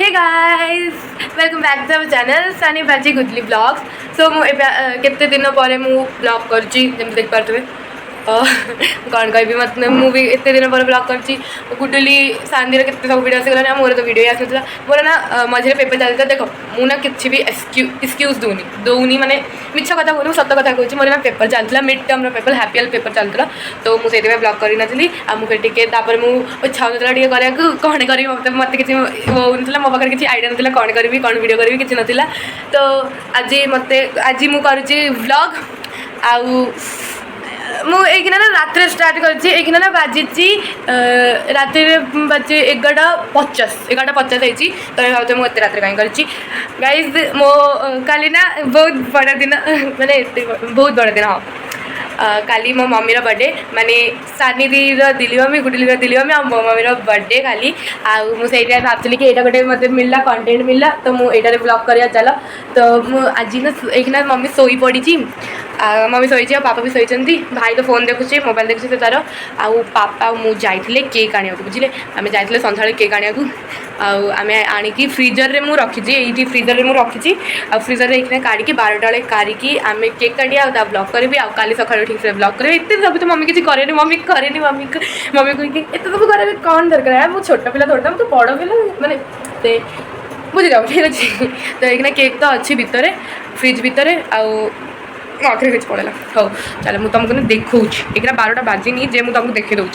Hey guys welcome back to our channel Sunny बाजी गुडली blogs. सो केते दिन पर मु ब्लॉग करची जम देख पारथबे कौन कह मतलब मुझे एत दिन पर ब्लॉग करची गुडली सांदी के सब वीडियो आसगला मोर तो वीडियो आसा मोर ना मझे पेपर चलता देख मुझे किसी भी एक्सक्यूज दूनी माने मिछ कथा कहूँ सत कथा कहूँ मोर ना पेपर चलता मिड टर्म पेपर हैप्पीएल पेपर चलता तो मुझे ब्लॉग करी नी मुझे इच्छा होता कराया कौन करी मत कि मो पाखे किसी आइडिया ना कौन करी कौन वीडियो करी किसी नाला तो आज मत आज मुझे ब्लॉग आउ मुझे ना रात स्टार्ट कर बाजी रात बाजे 11:50 होती तो भावते मुझे रात कहीं कर गाइज मो काली ना बहुत बड़ा दिन माने बहुत बड़ा दिन हाँ काली मो मम्मी बर्थडे माने सानी दी दिली मम्मी गुडली दिली मम्मी और मो मम्मी बर्थडे काली मुझे भावुली कि यहाँ गोटे मतलब मिलला कंटेंट मिलला तो मुझे ब्लॉग करा चल तो मुझे ना मम्मी सोई पड़ी मम्मी शोई पापा भी शोती भाई तो फोन देखुचे मोबाइल देखुचे तार आउ पापा मु जाइए केक आने बुझे आम जाइए सन्ध्या केक आने आम आणिकी फ्रिजर रे मु रखी ये फ्रिजर रे मु रखी आ फ्रिजर रे एक काढ़ी 12टा बेले काढ़ी आम केक काटी आ ब्लॉग करी आ काली सकाल ठीक से ब्लॉग करें इतने सब तो मम्मी किसी करे मम्मी करे मम्मी कह एत सब कर कौन दरकार है मुझे छोट पिला थोड़ा तो बड़ पिला मानते बुझी जाओ ठीक अच्छे तो एक केक तो अच्छी भितर फ्रिज भितर आखिर किसी पड़ेगा हाँ चलो मुझे तुमको देखा एक 12टा बाजिनी जे मुझे तुमको देखे दूँ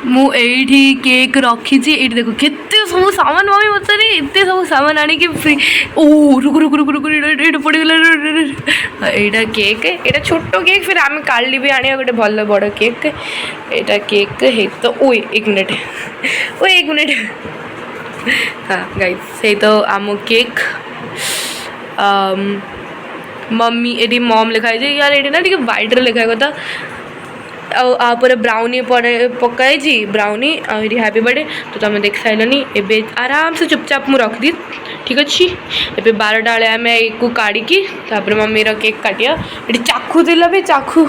मुझे केक रखी ये देखो केते सब सामान मम्मी बता एत सब सामान आनी फ्री ओ रुक रुक रुक रुक पड़गला यहाँ केक यहाँ छोट केक फिर आम काली भी आने गोटे भल बड़ केक यहाँ केक है तो ओ एक मिनट हाँ गाइस से तो आम केक मम्मी ये मम लिखाई यार ये ना व्हाइट लिखा कथा आपर ब्राउनी पकाई ब्राउनी आदि हैप्पी बर्थडे तो तुम देख सारे एबे आराम से चुपचाप मुझे रखदी ठीक अच्छे एबे 12टा बेले आम एक काढ़ी मम्मी केक काटिया ये चाकू दिला भी चाकू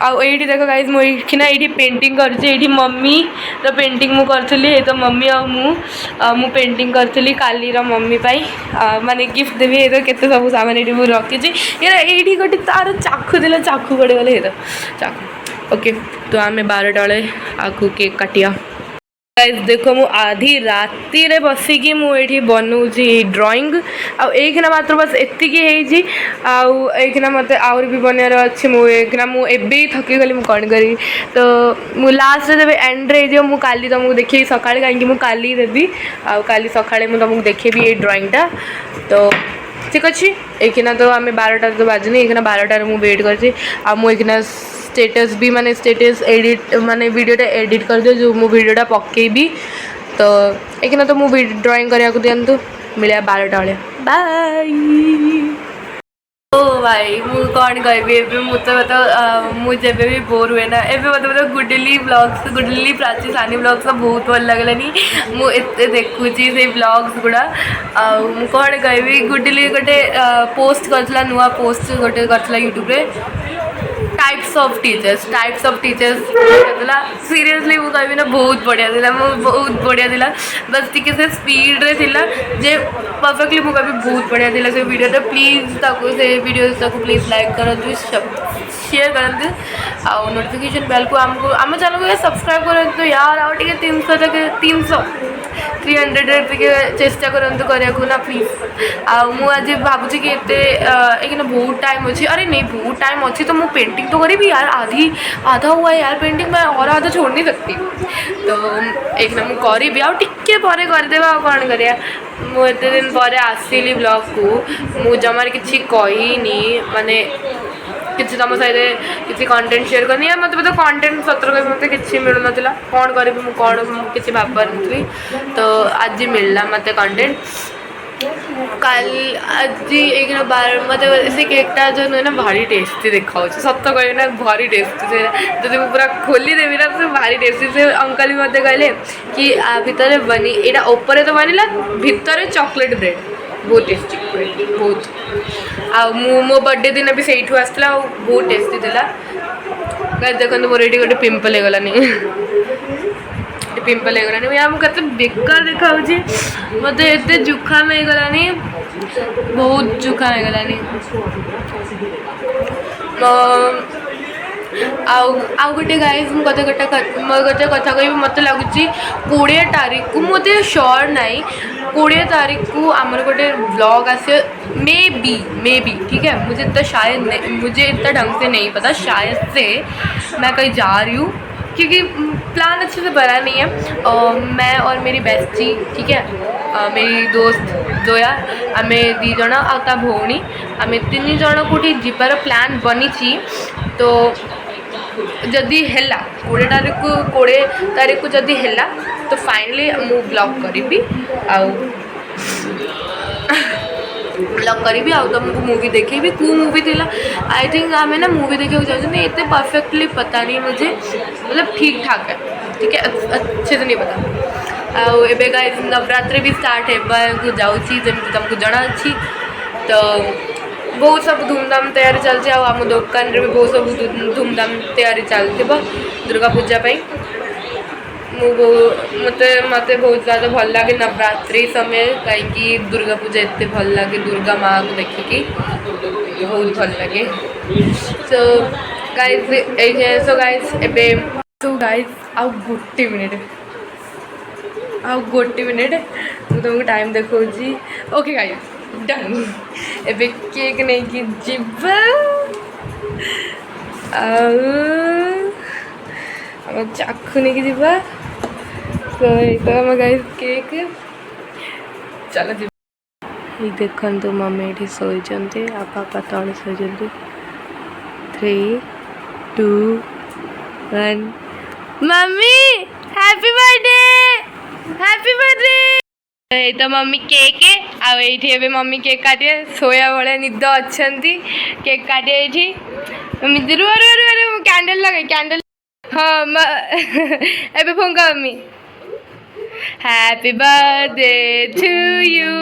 आई देख गाइज मुझे पेंटिंग कर मम्मी पेंटिंग मु करी तो मम्मी मु पेंटिंग करी काली मम्मी पाई माने गिफ्ट देवी तो केते सब सामान ये मुझे रखी ये गोटे तार चाकू दिला चाकू पड़े गले तो चाकू ओके तो आम 12टा बेले आकु केक काटिया गाइस देखो मु आधी राति रे बसिकी मुझे बनाऊँगी ड्राइंग आना मात्र बस एतिकी आना मत आउरी भी बनार अच्छे मुझे मुझे थकी गली मुझे कौन करी तो मु लास्ट जब एंड रे मु काली तुमको देखी सका कहीं मुझे काली देवी आली सका तुमको देखेबी ये ड्राइंगटा तो ठीक अच्छे एक तो आम 12टा तो बाजनी एक 12टार मुझे वेट कर स्टेटस भी माने स्टेटस एडिट माने वीडियोटा एडिट कर दियो जो मु वीडियोटा पकेबी तो एक तो मुझे ड्राइंग करिया को दियंतु मिलिया 12टा बेले बाय ओ भाई मु कौन कहबी मुझे भी बोर हुए ना एबे मतलब गुडली ब्लॉग्स गुडली प्राची सानी ब्लॉग्स बहुत भल लगलानी मुझे देखुची से ब्लॉग्स गुड़ा कौन कहबी गुडली गोटे पोस्ट करथिला नुआ पोस्ट गोटे करथिला यूट्यूब रे टाइप्स ऑफ टीचर्स सीरियसली मुझे कहबी ना बहुत बढ़िया थिला बहुत बढ़िया थिला बस टिके से स्पीड रे थिला जे परफेक्टली मुझे कहबी बहुत बढ़िया थिला से वीडियो तो प्लीज ताको से वीडियो ताको प्लीज लाइक करंतु शेयर करंतु आ नोटिफिकेशन बेल को हमको आम चैनल को सब्सक्राइब करंतु यार आ टिके 300 तक 300 टिके चेष्टा करंतु करिया को ना प्लीज आज भाबुची कि एते एक बहुत टाइम अच्छी अरे नहीं बहुत टाइम अच्छी तो मुझे पेंटिंग तो करी भी यार आधा हुआ है यार पेंटिंग मैं और आधा छोड़ नहीं सकती तो एक ना मुझे करी भी टिके पर करदेवा कौन करिया मुझे दिन पर आसली ब्लॉग को मु जमार किसी कहनी माने किसी तुम सहित किसी कंटेंट शेयर करनी मत तो कंटेंट सतर कह मत कि मिलू ना कौन करी कौन किसी भावी तो आज मिलला मत कंटेंट काल आज एक बार मतलब से केकटा जो ना भारी टेस्टी देखा सत कह ना भारी टेस्टी से जब मुझे पूरा खोली देवी ना तो भारी टेस्टी से अंकल भी मत कहले कि भितर बनी यहाँ ऊपर तो बनिला भितर चॉकलेट ब्रेड बहुत टेस्टी बहुत मो बर्थडे दिन भी से आसला बहुत टेस्टी था देखो मोर ये गोटे पिंपल हो गलानी पिंपल हो गलानी या मुझे बेकार देखा मत एत जुखाम हो गलानी बहुत जुखाम हो गलानी आउ गोटे गाइज मुझे गोटे कथा कह मत लगुच 20 तारीख को मुझे श्योर नाई 20 तारीख को आमर गोटे व्लॉग आसे मे बी ठीक है मुझे इतना ढंग से नहीं पता शायद से मैं कहीं जा रही हूँ क्योंकि प्लान अच्छे से बना नहीं है मैं और मेरी बेस्टी ठीक है मेरी दोस्त जोया आम दी जन आ भौणी आम 3 जन कौटी जीवार प्लान बनी तो जदि है 20 तारीख को जदि है तो फाइनली मु ब्लॉग करी ब्लॉग करी तुमको मूवी देखेबी कौ मूवी थी आई थिंक आम ना मूवी देखा चाहते इतने परफेक्टली पता नहीं मुझे मतलब ठीक ठाक है ठीक है अच्छे से नहीं पता आबे गाइस नवरात्रि भी स्टार्ट है जाऊँगी जमी तुमको जना अच्छी तो बहुत सब धूमधाम तैयारी चलती आम दुकान रे भी बहुत सब धूमधाम तैयारी चलती दुर्गा पूजा मत बहुत ज़्यादा भल लगे नवरात्रि समय कहीं दुर्गा पूजा इतने भल लगे दुर्गा माँ को देखिकी बहुत भल लगे सो गाइस एबे आउ गोटे मिनिट मुझे तुमको टाइम देखा ओके गाइस डन एबे केक नहीं कि जीवा चाकू नहीं कि जीवा तो आम गाइस केक चलो जी देखो मम्मी ये शोचते आ पापा तले शोचते 3 2 1 मम्मी हैप्पी बर्थडे ये तो mummy cake IT mummy cake काटे सोया भाया निद अच्छा केक काटे ये मम्मी रुआ कैंडल लगे कैंडल हाँ एबे फुंका mummy happy birthday to you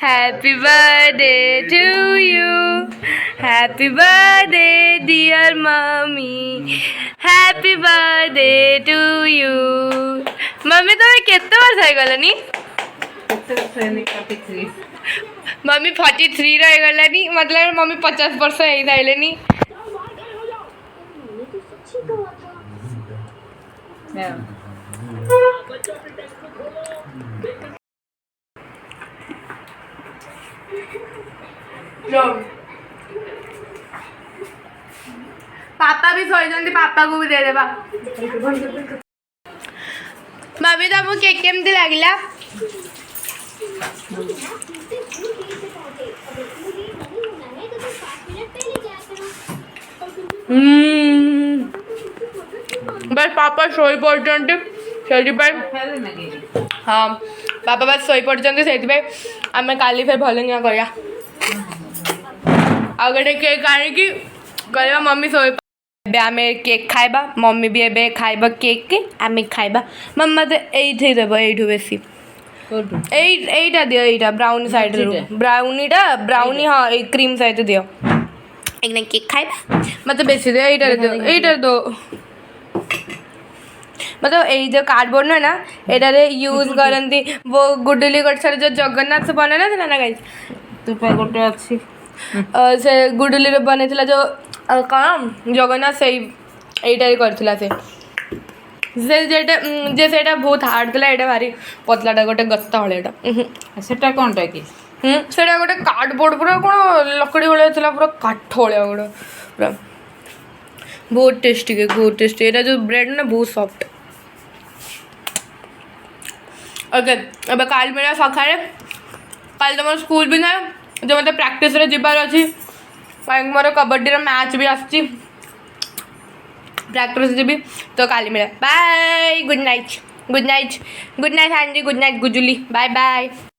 happy birthday to you happy birthday dear mummy happy birthday to you mummy तुम्हें केते वर्ष हो गलानी मम्मी 43 रही गलानी मतलब मम्मी 50 वर्ष हो सारे पापा भी सोई पापा को भी दे देबा मम्मी तुमको केक केमती लगिला बस पापा शोई पड़ते हाँ पापा बस शोई पड़ते से आम काली फिर भल करा आ गए केक आनिकी कह मम्मी शोई आम केक खाइबा मम्मी भी एबे खाइबा केक आम खाइबा मम्मा तो ये देव यू बेसी एटा दियो एटा ब्राउनी साइड ब्राउनी हाँ क्रीम सहित दियो एक केक खाइबा मतलब बेसी दियो एटा दो मतलब यही जो कार्डबोर्ड ना ना ये यूज करती वो गुडुली गड़सार जो जगन्नाथ बना ना ना गाइस तू गोटे अच्छी से गुडुली बन जो कौन जगन्नाथ से यहीटा करथिला से जेटा बहुत हार्ड था ये भारी पतलाटा गोटे गत्ता भाया सेटा कौनटा कि से गोटे कार्डबोर्ड पूरा कौन लकड़ी भाया पूरा काठ भाया गोटे पूरा बहुत टेस्टी केक बहुत टेस्टी ये जो ब्रेड ना बहुत सॉफ्ट ओके अब काल मेरा सका कल तुम स्कूल भी ना जो मतलब प्रैक्टिस रे जीवार अच्छी कहीं मोर कबड्डी मैच भी आसी प्रैक्टिस जी तो काली मेरा बाय गुड नाइट हाँ जी गुड नाइट गुजुली बाय बाय।